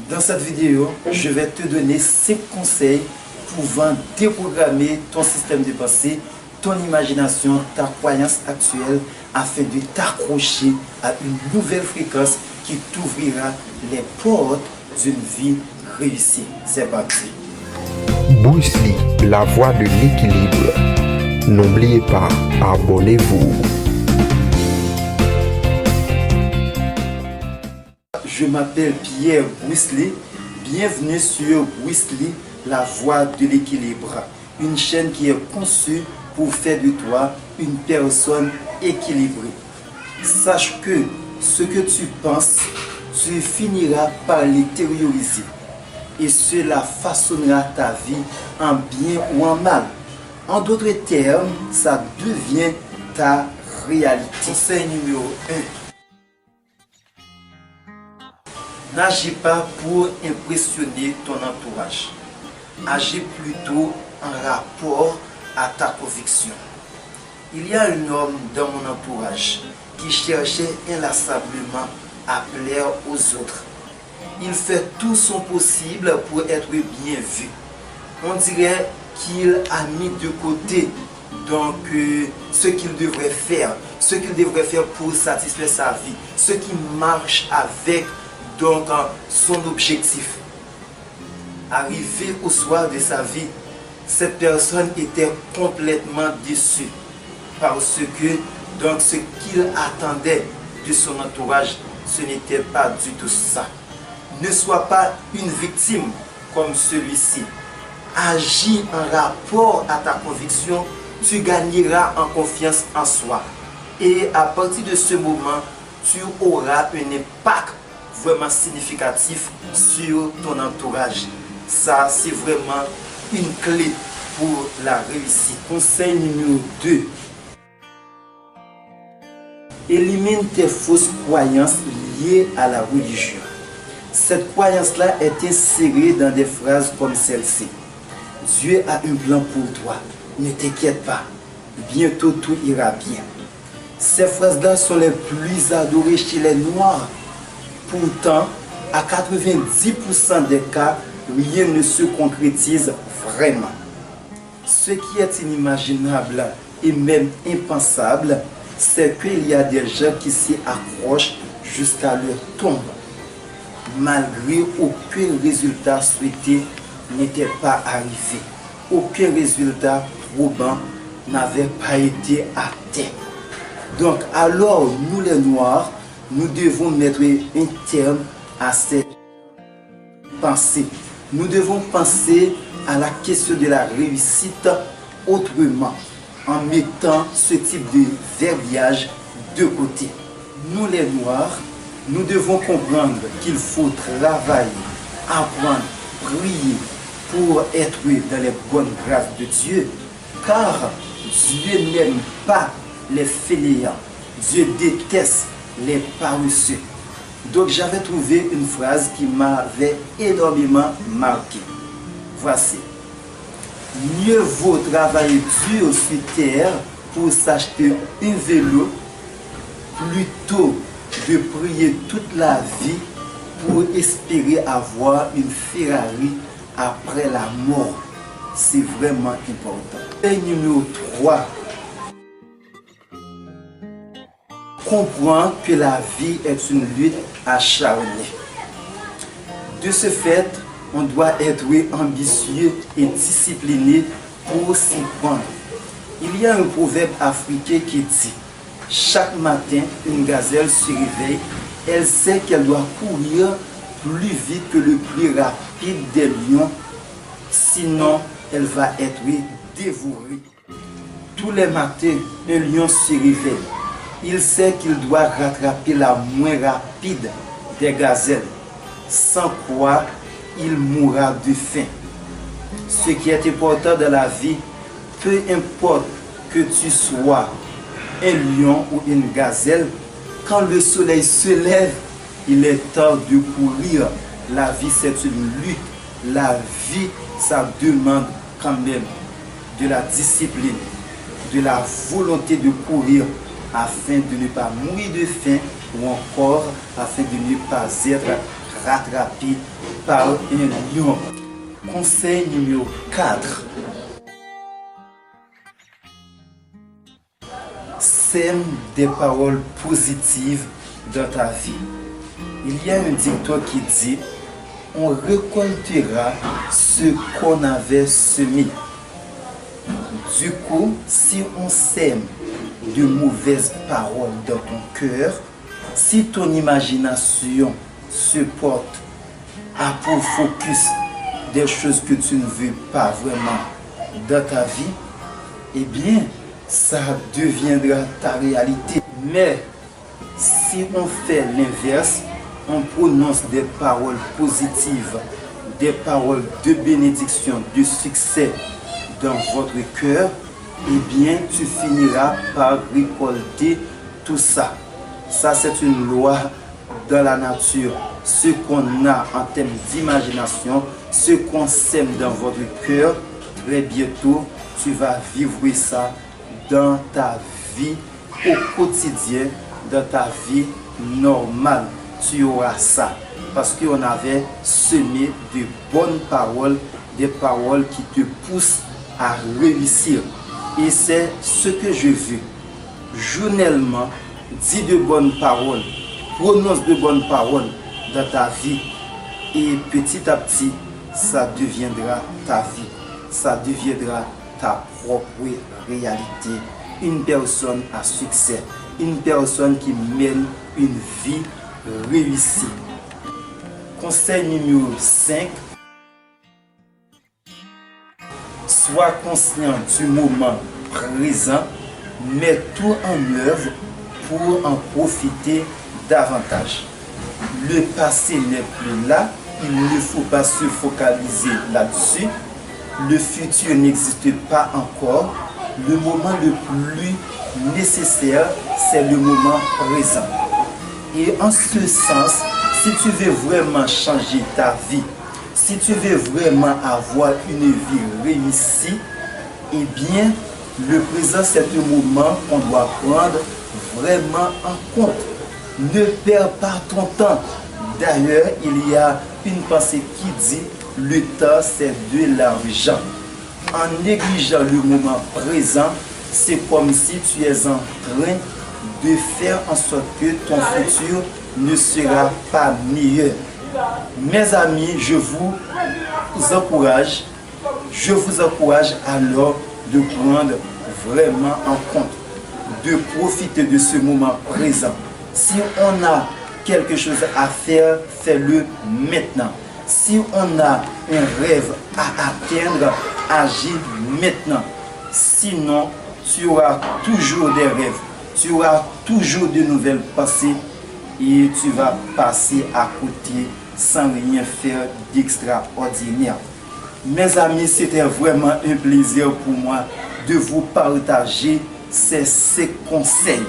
Dans cette vidéo, je vais te donner 5 conseils pouvant déprogrammer ton système de pensée, ton imagination, ta croyance actuelle afin de t'accrocher à une nouvelle fréquence qui t'ouvrira les portes d'une vie réussie. C'est parti. Bruce Lee, la voie de l'équilibre. N'oubliez pas, abonnez-vous. Je m'appelle Pierre Bruce Lee. Bienvenue sur Bruce Lee, la voie de l'équilibre. Une chaîne qui est conçue pour faire de toi une personne équilibrée. Sache que ce que tu penses, tu finiras par l'extérioriser. Et cela façonnera ta vie en bien ou en mal. En d'autres termes, ça devient ta réalité. Conseil numéro 1. N'agis pas pour impressionner ton entourage. Agis plutôt en rapport à ta conviction. Il y a un homme dans mon entourage qui cherchait inlassablement à plaire aux autres. Il fait tout son possible pour être bien vu. On dirait qu'il a mis de côté ce qu'il devrait faire pour satisfaire sa vie, ce qui marche avec son objectif. Arrivé au soir de sa vie, cette personne était complètement déçue parce que ce qu'il attendait de son entourage, ce n'était pas du tout ça. Ne sois pas une victime comme celui-ci. Agis en rapport à ta conviction, tu gagneras en confiance en soi. Et à partir de ce moment, tu auras un impact vraiment significatif sur ton entourage. Ça, c'est vraiment une clé pour la réussite. Conseil numéro 2. Élimine tes fausses croyances liées à la religion. Cette croyance-là est insérée dans des phrases comme celle-ci. Dieu a un plan pour toi. Ne t'inquiète pas. Bientôt tout ira bien. Ces phrases-là sont les plus adorées chez les Noirs. Pourtant, à 90% des cas, rien ne se concrétise vraiment. Ce qui est inimaginable et même impensable, c'est qu'il y a des gens qui s'y accrochent jusqu'à leur tombe, malgré aucun résultat souhaité n'était pas arrivé. Aucun résultat probant n'avait pas été atteint. Donc alors, nous les Noirs, nous devons mettre un terme à cette pensée. Nous devons penser à la question de la réussite autrement, en mettant ce type de verbiage de côté. Nous les Noirs, nous devons comprendre qu'il faut travailler, apprendre, prier pour être dans les bonnes grâces de Dieu, car Dieu n'aime pas les fainéants. Dieu déteste les paresseux. Donc j'avais trouvé une phrase qui m'avait énormément marqué. Voici. Mieux vaut travailler dur sur terre pour s'acheter un vélo plutôt de prier toute la vie pour espérer avoir une Ferrari après la mort. C'est vraiment important. Et numéro 3. Comprends que la vie est une lutte acharnée. De ce fait, on doit être ambitieux et discipliné pour s'y prendre. Il y a un proverbe africain qui dit: chaque matin, une gazelle se réveille, elle sait qu'elle doit courir plus vite que le plus rapide des lions, sinon elle va être dévorée. Tous les matins, un lion se réveille. Il sait qu'il doit rattraper la moins rapide des gazelles, sans quoi il mourra de faim. Ce qui est important dans la vie, peu importe que tu sois un lion ou une gazelle, quand le soleil se lève, il est temps de courir. La vie, c'est une lutte. La vie, ça demande quand même de la discipline, de la volonté de courir afin de ne pas mourir de faim ou encore afin de ne pas être rattrapé par un lion. Conseil numéro 4. Sème des paroles positives dans ta vie. Il y a un dicton qui dit: on récoltera ce qu'on avait semé. Du coup, si on sème de mauvaises paroles dans ton cœur, si ton imagination se porte à pour focus des choses que tu ne veux pas vraiment dans ta vie, eh bien, ça deviendra ta réalité. Mais si on fait l'inverse, on prononce des paroles positives, des paroles de bénédiction, de succès dans votre cœur, eh bien, tu finiras par récolter tout ça. Ça, c'est une loi dans la nature. Ce qu'on a en termes d'imagination, ce qu'on sème dans votre cœur, très bientôt, tu vas vivre ça dans ta vie au quotidien, dans ta vie normale. Tu auras ça parce qu'on avait semé de bonnes paroles, des paroles qui te poussent à réussir. Et c'est ce que je veux. Journellement, dis de bonnes paroles, prononce de bonnes paroles dans ta vie. Et petit à petit, ça deviendra ta vie. Ça deviendra ta propre réalité. Une personne à succès. Une personne qui mène une vie réussie. Conseil numéro 5. Sois conscient du moment présent, mets tout en œuvre pour en profiter davantage. Le passé n'est plus là, il ne faut pas se focaliser là-dessus. Le futur n'existe pas encore. Le moment le plus nécessaire, c'est le moment présent. Et en ce sens, si tu veux vraiment changer ta vie, si tu veux vraiment avoir une vie réussie, eh bien, le présent, c'est un moment qu'on doit prendre vraiment en compte. Ne perds pas ton temps. D'ailleurs, il y a une pensée qui dit: le temps, c'est de l'argent. En négligeant le moment présent, c'est comme si tu es en train de faire en sorte que ton futur ne sera pas meilleur. Mes amis, je vous encourage alors de prendre vraiment en compte, de profiter de ce moment présent. Si on a quelque chose à faire, fais-le maintenant. Si on a un rêve à atteindre, agis maintenant. Sinon, tu auras toujours des rêves, tu auras toujours de nouvelles pensées et tu vas passer à côté sans rien faire d'extraordinaire. Mes amis, c'était vraiment un plaisir pour moi de vous partager ces conseils.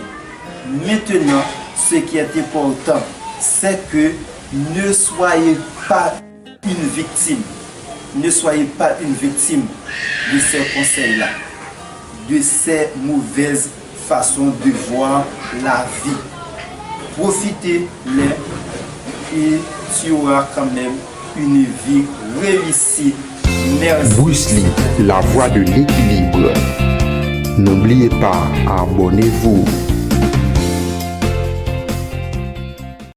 Maintenant, ce qui est important, c'est que ne soyez pas une victime. Ne soyez pas une victime de ces conseils-là, de ces mauvaises façons de voir la vie. Profitez-les et tu auras quand même une vie réussie. Merci. Bruce Lee, la voix de l'équilibre. N'oubliez pas, abonnez-vous.